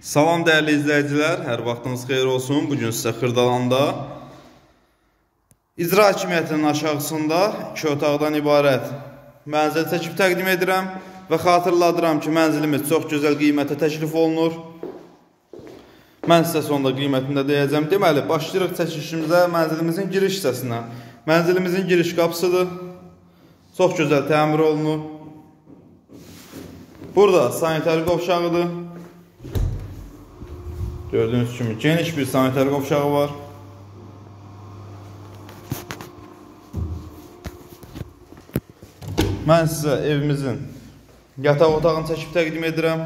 Salam dəyərli izləyicilər, hər vaxtınız xeyir olsun. Bugün sizə Xırdalanda icra hakimiyyətinin aşağısında 2 otaqdan ibarət mənzil çəkib təqdim edirəm və xatırladıram ki, mənzilimiz çox gözəl qiymətə təklif olunur. Mən sizə sonunda qiymətində deyəcəm. Deməli, başlayırıq çəkilişimizə mənzilimizin giriş hissəsinə. Mənzilimizin giriş qapısıdır. Çox gözəl təmir olunur. Burada sanitar qovşağıdır. Gördüğünüz kimi geniş bir sanitar qovşağı var. Mən sizə evimizin yataq otağını çəkib təqdim edirəm.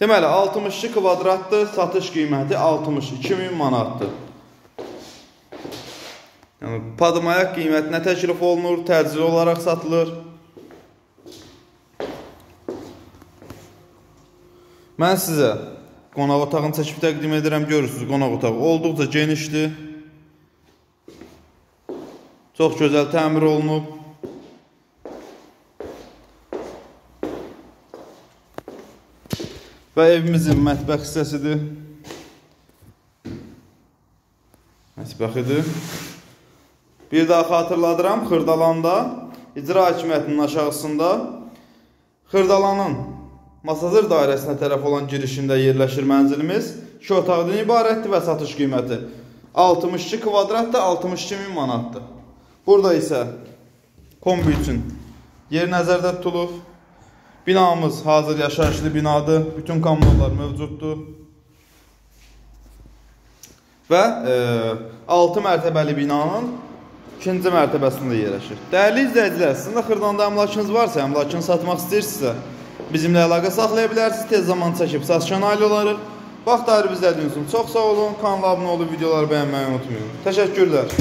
Deməli, 62 kvadratdır, satış qiyməti 62.000 manatdır. Yəni, padmayaq qiymətinə təklif olunur, təcili olaraq satılır. Mən sizə qonaq otağını çəkib təqdim edirəm. Görürsünüz, qonaq otağı olduqca genişdir. Çox gözəl təmir olunub. Və evimizin mətbəx hissəsidir. Mətbəxidir. Bir daha xatırladıram, Xırdalanda icra hakimiyyətinin aşağısında Xırdalanın Masazır dairəsinə tərəf olan girişində yerləşir mənzilimiz. 2 otaqdan ibarətdir və satış qiyməti 62 kvadratda 62.000 manatdır. Burada isə kombi üçün yer nəzərdə tutulub. Binamız hazır yaşayışlı binadır. Bütün kommunallar mövcuddur. Və 6 mərtəbəli binanın 2-ci mərtəbəsində yerləşir. Dəyərli izləyicilər, sizin də Xırdalanda əmlakınız varsa, əmlakını satmaq istəyirsinizsə, bizimlə əlaqə saxlaya bilərsiniz. Tez zaman çəkib satışa nail olarıq. Vaxt ayırıb izlədiyiniz üçün çox sağ olun. Kanala abunə olub videoları bəyənməyi unutmayın. Təşəkkürlər.